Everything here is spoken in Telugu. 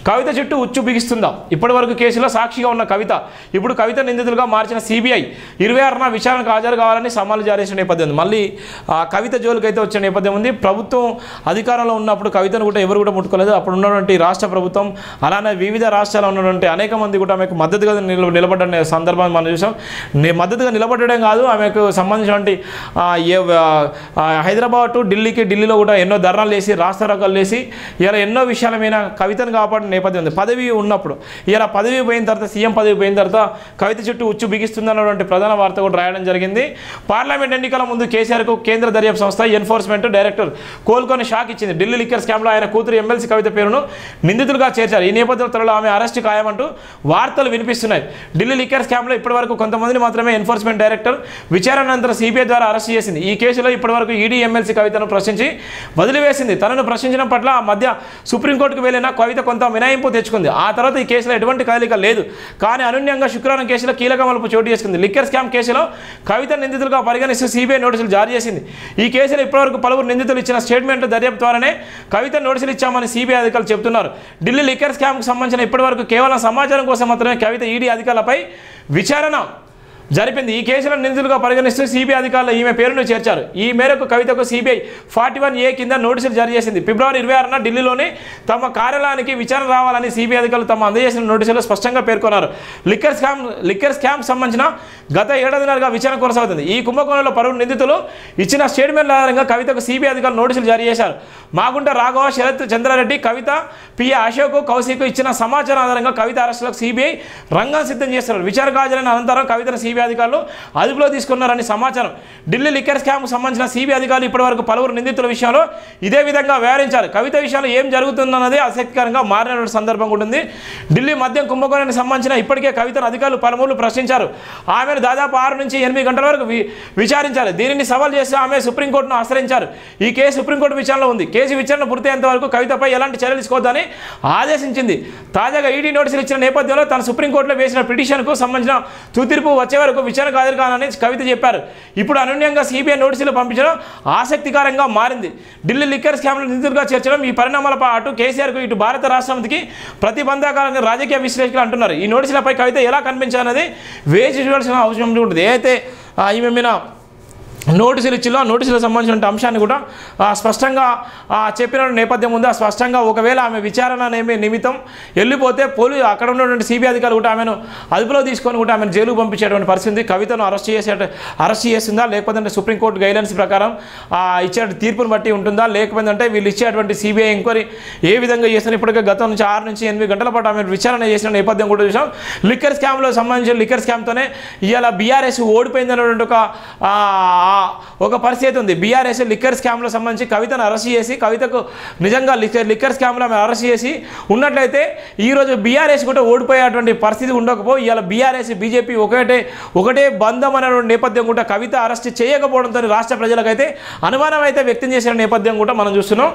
కవిత చుట్టూ ఉచ్చు బిగిస్తుందా? ఇప్పటివరకు కేసులో సాక్షిగా ఉన్న కవిత ఇప్పుడు కవిత నిందితులుగా మార్చిన సిబిఐ 26న విచారణకు హాజరు కావాలని సమాలు జారీ చేసిన నేపథ్యం ఉంది. మళ్ళీ కవిత జోలికైతే వచ్చిన నేపథ్యం ఉంది. ప్రభుత్వం అధికారంలో ఉన్నప్పుడు కవితను కూడా ఎవరు కూడా ముట్టుకోలేదు. అప్పుడు ఉన్నటువంటి రాష్ట్ర ప్రభుత్వం అలానే వివిధ రాష్ట్రాల్లో ఉన్నటువంటి అనేక మంది కూడా ఆమెకు మద్దతుగా నిలబడ్డ సందర్భాన్ని మనం చూసాం. మద్దతుగా నిలబడడం కాదు, ఆమెకు సంబంధించినటువంటి హైదరాబాద్ టు ఢిల్లీలో కూడా ఎన్నో ధర్నాలు వేసి రాస్తారోకాలు వేసి ఇలా ఎన్నో విషయాల మీద కవితను కాపాడిన నేపథ్యం ఉంది. పదవి ఉన్నప్పుడు ఇలా పదవి పోయిన తర్వాత సీఎం పదవి పోయిన తర్వాత కవిత చుట్టూ ఉచ్చు బిగిస్తుందన్నటువంటి ప్రధాన వార్త కూడా రాయడం జరిగింది. పార్లమెంట్ ఎన్నికల ముందు కేసీఆర్కు కేంద్ర దర్యాప్తు సంస్థ ఎన్ఫోర్స్మెంట్ డైరెక్టర్ కోలుకొని షాక్ ఇచ్చింది. ఢిల్లీ లిక్కర్ స్కామ్లో ఆయన కూతురు ఎమ్మెల్సీ కవిత పేరును నిందితులుగా చేర్చారు. ఈ నేపథ్యంలో త్వరలో ఆమె అరెస్టు ఖాయమంటూ వార్తలు వినిపిస్తున్నాయి. ఢిల్లీ లిక్కర్ స్కామ్లో ఇప్పటివరకు కొంతమందిని మాత్రమే ఎన్ఫోర్స్మెంట్ డైరెక్టర్ విచారణ అనంతరం సిబిఐ ద్వారా అరెస్ట్ చేసింది. ఈ కేసులో ఇప్పటివరకు ఈడీ ఎమ్మెల్సీ కవితను ప్రశ్నించి వదిలివేసింది. తనను ప్రశ్నించడం పట్ల ఆ మధ్య సుప్రీంకోర్టుకు వెళ్ళిన కవిత కొంత మినహాయింపు తెచ్చుకుంది. ఆ తర్వాత ఈ కేసులో ఎటువంటి కదలిక లేదు. కానీ అనూహ్యంగా శుక్రవారం కేసులో కీలక మలుపు చోటు చేసుకుంది. లిక్కర్ స్కామ్ కేసులో కవిత నిందితులుగా పరిగణిస్తూ సిబిఐ నోటీసులు జారీ చేసింది. ఈ కేసులో ఇప్పటివరకు పలువురు నిందితులు ఇచ్చిన స్టేట్మెంట్ల దర్యాప్తు ద్వారానే కవిత నోటీసులు ఇచ్చామని సిబిఐ అధికారులు చెబుతున్నారు. ఢిల్లీ లిక్కర్ స్కామ్కు సంబంధించిన ఇప్పటివరకు కేవలం సమాచారం కోసం మాత్రమే కవిత ఈడీ అధికారులపై విచారణ జరిపింది. ఈ కేసులో నిందితులుగా పరిగణిస్తూ సిబిఐ అధికారులు ఈమె పేరును చేర్చారు. ఈ మేరకు కవితకు సిబిఐ 41A కింద నోటీసులు జారీ చేసింది. ఫిబ్రవరి 26న ఢిల్లీలోని తమ కార్యాలయానికి విచారణ రావాలని సిబిఐ అధికారులు తమ అందజేసిన నోటీసులో స్పష్టంగా పేర్కొన్నారు. లిక్కర్ స్కామ్ సంబంధించిన గత ఏడాదిన్నరగా విచారణ కొనసాగుతుంది. ఈ కుంభకోణంలో పలువురు నిందితులు ఇచ్చిన స్టేట్మెంట్ల ఆధారంగా కవితకు సిబిఐ అధికారులు నోటీసులు జారీ చేశారు. మాగుంట రాఘవ, శరత్ చంద్రారెడ్డి, కవిత, పిఏ అశోక్, కౌశిక్ ఇచ్చిన సమాచారం ఆధారంగా కవిత అరెస్టులకు సిబిఐ రంగం సిద్ధం చేస్తున్నారు. విచారణకు హాజరైన అనంతరం కవితను సిబిఐ అధికారులు అదుపులో తీసుకున్నారని సమాచారం. ఢిల్లీ లిక్కర్ స్కామ్కు సంబంధించిన సిబిఐ అధికారులు ఇప్పటివరకు పలువురు నిందితుల విషయంలో ఇదే విధంగా వ్యవహరించారు. కవిత విషయంలో ఏం జరుగుతుందన్నది ఆసక్తికరంగా మారిన సందర్భం ఉంటుంది. ఢిల్లీ మద్యం కుంభకోణానికి సంబంధించిన ఇప్పటికే కవితను అధికారులు పలువురు ప్రశ్నించారు. ఆమెను దాదాపు 6 నుంచి 8 గంటల వరకు విచారించారు. దీనిని సవాల్ చేసి ఆమె సుప్రీంకోర్టును ఆశ్రయించారు. ఈ కేసు సుప్రీంకోర్టు విచారణలో ఉంది. కేసు విచారణ పూర్తయ్యేంత వరకు కవితపై ఎలాంటి చర్యలు తీసుకోవద్దని ఆదేశించింది. తాజాగా ఈడీ నోటీసులు ఇచ్చిన నేపథ్యంలో తన సుప్రీంకోర్టులో వేసిన పిటిషన్కు సంబంధించిన తుదిర్పు వచ్చే వరకు విచారణకు హాజరు కావాలని కవిత చెప్పారు. ఇప్పుడు అనూహ్యంగా సిబిఐ నోటీసులు పంపించడం ఆసక్తికరంగా మారింది. ఢిల్లీ లిక్కర్ స్కామ్లో నిందితులుగా చేర్చడం ఈ పరిణామాలపై అటు కేసీఆర్కు ఇటు భారత రాష్ట్రపతికి ప్రతిబంధకాలని రాజకీయ విశ్లేషకులు అంటున్నారు. ఈ నోటీసులపై కవిత ఎలా కనిపించాలనేది వేచి చూడాల్సిన అవసరం ఉంటుంది. ఏదైతే ఈమె మీద నోటీసులు ఇచ్చిలో నోటీసులకు సంబంధించిన అంశాన్ని కూడా స్పష్టంగా చెప్పిన నేపథ్యం ఉంది. స్పష్టంగా ఒకవేళ ఆమె విచారణ నిమిత్తం వెళ్ళిపోతే అక్కడ ఉన్నటువంటి సిబిఐ అధికారులు కూడా ఆమెను అదుపులో తీసుకొని కూడా ఆమెను జైలుకు పంపించేటువంటి పరిస్థితి. కవితను అరెస్ట్ చేసిందా లేకపోతే సుప్రీంకోర్టు గైడ్లైన్స్ ప్రకారం ఇచ్చే తీర్పును బట్టి ఉంటుందా లేకపోతే వీళ్ళు ఇచ్చేటువంటి సిబిఐ ఎంక్వైరీ ఏ విధంగా చేస్తున్నారు. ఇప్పటికే గతం నుంచి 6 నుంచి 8 గంటల పాటు ఆమె విచారణ చేసిన నేపథ్యం కూడా చూసాం. లిక్కర్ స్కామ్లో సంబంధించిన లిక్కర్ స్కామ్తోనే ఇవాళ బీఆర్ఎస్ ఓడిపోయిందనేటువంటి ఒక పరిస్థితి ఉంది. బీఆర్ఎస్ లిక్కర్ స్కామ్లో సంబంధించి కవితను అరెస్ట్ చేసి కవితకు నిజంగా లిక్కర్ స్కామ్లో ఆమె అరెస్ట్ చేసి ఉన్నట్లయితే ఈరోజు బీఆర్ఎస్ కూడా ఓడిపోయేటువంటి పరిస్థితి ఉండకపో ఇవాళ బీఆర్ఎస్ బీజేపీ ఒకటే బంధం అనేటువంటి నేపథ్యం కూడా కవిత అరెస్ట్ చేయకపోవడంతో రాష్ట్ర ప్రజలకైతే అనుమానం అయితే వ్యక్తం చేసిన నేపథ్యం కూడా మనం చూస్తున్నాం.